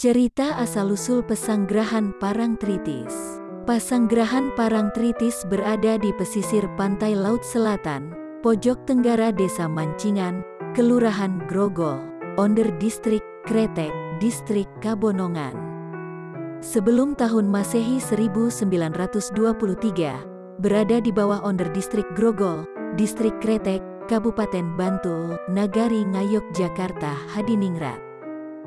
Cerita asal-usul Pesanggerahan Parangtritis. Pesanggerahan Parangtritis berada di pesisir pantai Laut Selatan, pojok tenggara Desa Mancingan, Kelurahan Grogol, Onder Distrik Kretek, Distrik Kabonongan. Sebelum tahun Masehi 1923, berada di bawah Onder Distrik Grogol, Distrik Kretek, Kabupaten Bantul, Nagari Ngayog, Jakarta, Hadiningrat.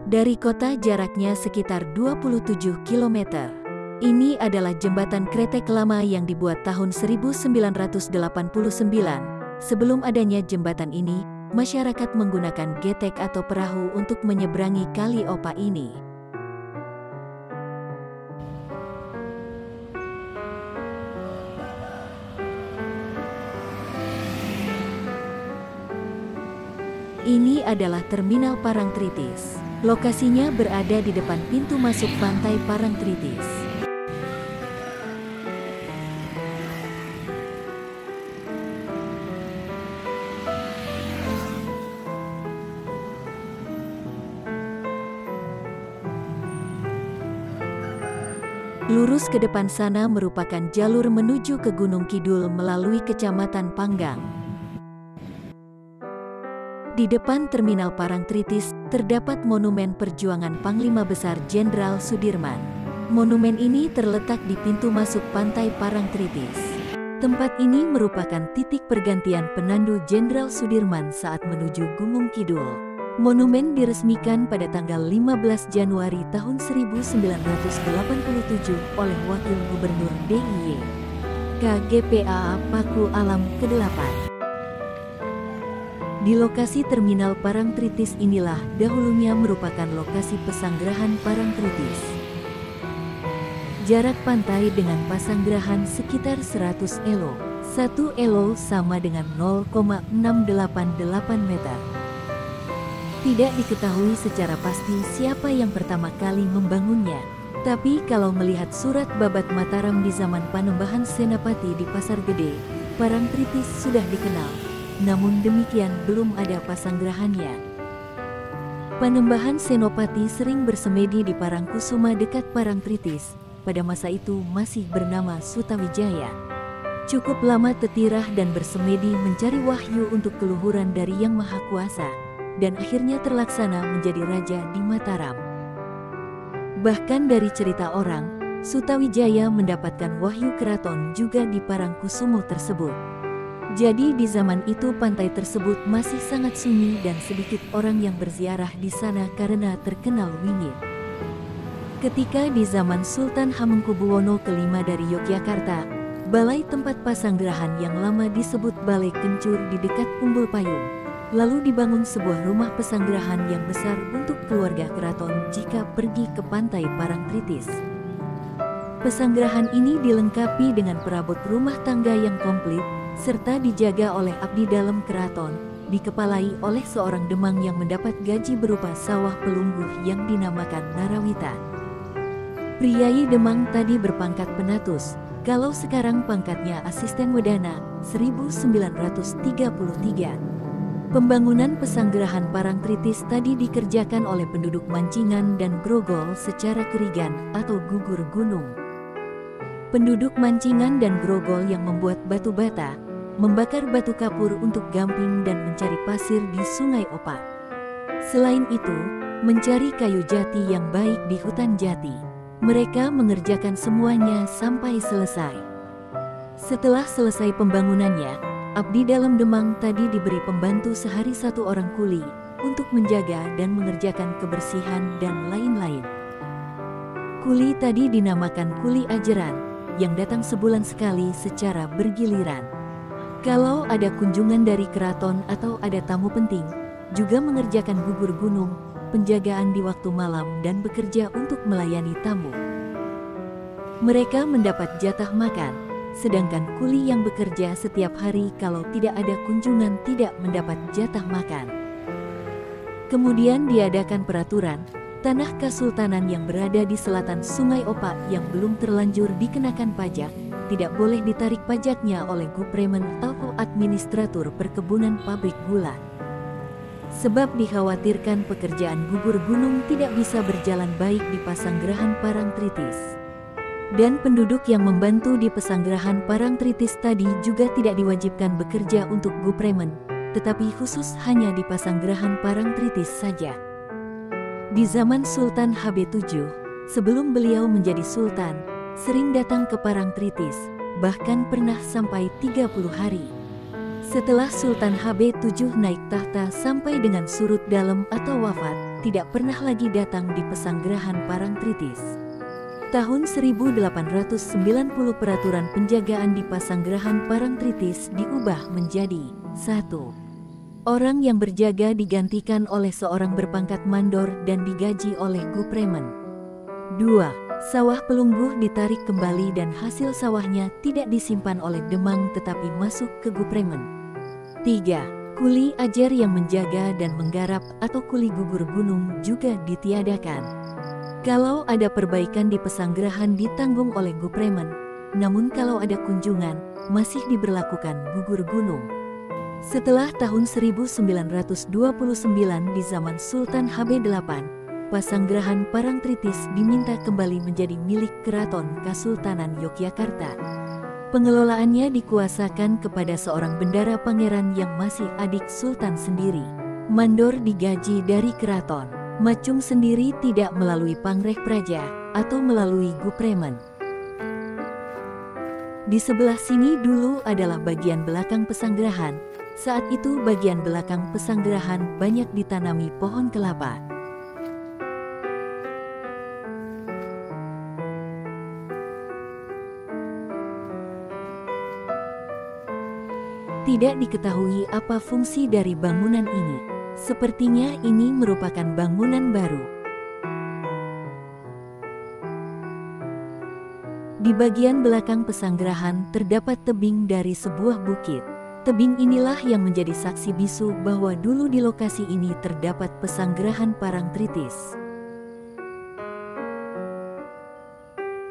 Dari kota jaraknya sekitar 27 km. Ini adalah jembatan Kretek lama yang dibuat tahun 1989. Sebelum adanya jembatan ini, masyarakat menggunakan getek atau perahu untuk menyeberangi Kali Opa ini. Ini adalah Terminal Parangtritis. Lokasinya berada di depan pintu masuk pantai Parangtritis. Lurus ke depan sana merupakan jalur menuju ke Gunung Kidul melalui Kecamatan Panggang. Di depan Terminal Parangtritis, terdapat Monumen Perjuangan Panglima Besar Jenderal Sudirman. Monumen ini terletak di pintu masuk pantai Parangtritis. Tempat ini merupakan titik pergantian penandu Jenderal Sudirman saat menuju Gunung Kidul. Monumen diresmikan pada tanggal 15 Januari tahun 1987 oleh Wakil Gubernur DIY KGPA Paku Alam ke-8. Di lokasi Terminal Parangtritis inilah dahulunya merupakan lokasi Pesanggerahan Parangtritis. Jarak pantai dengan Pesanggerahan sekitar 100 elo. 1 elo sama dengan 0,688 meter. Tidak diketahui secara pasti siapa yang pertama kali membangunnya. Tapi kalau melihat surat Babat Mataram di zaman Panembahan Senapati di Pasar Gede, Parangtritis sudah dikenal. Namun demikian belum ada pasanggerahannya. Panembahan Senopati sering bersemedi di Parangkusuma dekat Parangtritis. Pada masa itu masih bernama Sutawijaya. Cukup lama tetirah dan bersemedi mencari wahyu untuk keluhuran dari Yang Maha Kuasa, dan akhirnya terlaksana menjadi raja di Mataram. Bahkan dari cerita orang, Sutawijaya mendapatkan wahyu keraton juga di Parangkusumo tersebut. Jadi di zaman itu pantai tersebut masih sangat sunyi dan sedikit orang yang berziarah di sana karena terkenal wingit. Ketika di zaman Sultan Hamengkubuwono V dari Yogyakarta, balai tempat pasanggerahan yang lama disebut Balai Kencur di dekat Umbul Payung, lalu dibangun sebuah rumah pesanggerahan yang besar untuk keluarga keraton jika pergi ke pantai Parangtritis. Pesanggerahan ini dilengkapi dengan perabot rumah tangga yang komplit, serta dijaga oleh abdi dalam keraton, dikepalai oleh seorang demang yang mendapat gaji berupa sawah pelungguh yang dinamakan Narawita. Priai Demang tadi berpangkat penatus, kalau sekarang pangkatnya asisten wedana, 1933. Pembangunan Pesanggerahan Parangtritis tadi dikerjakan oleh penduduk Mancingan dan Grogol secara kerigan atau gugur gunung. Penduduk Mancingan dan Grogol yang membuat batu bata, membakar batu kapur untuk gamping dan mencari pasir di Sungai Opak. Selain itu, mencari kayu jati yang baik di hutan jati. Mereka mengerjakan semuanya sampai selesai. Setelah selesai pembangunannya, abdi dalam Demang tadi diberi pembantu sehari 1 orang kuli untuk menjaga dan mengerjakan kebersihan dan lain-lain. Kuli tadi dinamakan kuli ajaran, yang datang sebulan sekali secara bergiliran. Kalau ada kunjungan dari keraton atau ada tamu penting, juga mengerjakan gugur gunung, penjagaan di waktu malam dan bekerja untuk melayani tamu. Mereka mendapat jatah makan, sedangkan kuli yang bekerja setiap hari kalau tidak ada kunjungan tidak mendapat jatah makan. Kemudian diadakan peraturan, tanah kesultanan yang berada di selatan Sungai Opak yang belum terlanjur dikenakan pajak, tidak boleh ditarik pajaknya oleh Gupremen atau administratur perkebunan pabrik gula. sebab dikhawatirkan pekerjaan gugur gunung tidak bisa berjalan baik di Pasanggerahan Parangtritis. Dan penduduk yang membantu di Pasanggerahan Parangtritis tadi juga tidak diwajibkan bekerja untuk Gupremen, tetapi khusus hanya di Pasanggerahan Parangtritis saja. Di zaman Sultan HB7, sebelum beliau menjadi sultan, sering datang ke Parangtritis, bahkan pernah sampai 30 hari. Setelah Sultan HB7 naik tahta sampai dengan surut dalam atau wafat, tidak pernah lagi datang di Pasanggerahan Parangtritis. Tahun 1890 peraturan penjagaan di Pasanggerahan Parangtritis diubah menjadi 1. Orang yang berjaga digantikan oleh seorang berpangkat mandor dan digaji oleh Gupremen. 2. Sawah pelungguh ditarik kembali dan hasil sawahnya tidak disimpan oleh Demang tetapi masuk ke Gupremen. 3. Kuli ajar yang menjaga dan menggarap atau kuli gugur gunung juga ditiadakan. Kalau ada perbaikan di Pasanggerahan ditanggung oleh Gupremen, namun kalau ada kunjungan, masih diberlakukan gugur gunung. Setelah tahun 1929 di zaman Sultan HB8, Pasanggerahan Parangtritis diminta kembali menjadi milik Keraton Kasultanan Yogyakarta. Pengelolaannya dikuasakan kepada seorang bendara pangeran yang masih adik Sultan sendiri. Mandor digaji dari keraton. Macung sendiri tidak melalui Pangreh Praja atau melalui Gupremen. Di sebelah sini dulu adalah bagian belakang Pasanggerahan. Saat itu bagian belakang Pasanggerahan banyak ditanami pohon kelapa. Tidak diketahui apa fungsi dari bangunan ini. Sepertinya ini merupakan bangunan baru. Di bagian belakang Pasanggerahan terdapat tebing dari sebuah bukit. Tebing inilah yang menjadi saksi bisu bahwa dulu di lokasi ini terdapat Pasanggerahan Parangtritis.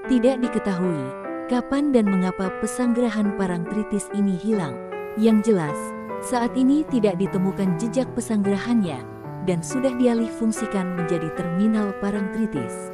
Tidak diketahui kapan dan mengapa Pasanggerahan Parangtritis ini hilang. Yang jelas, saat ini tidak ditemukan jejak Pasanggerahannya dan sudah dialih fungsikan menjadi terminal Parangtritis.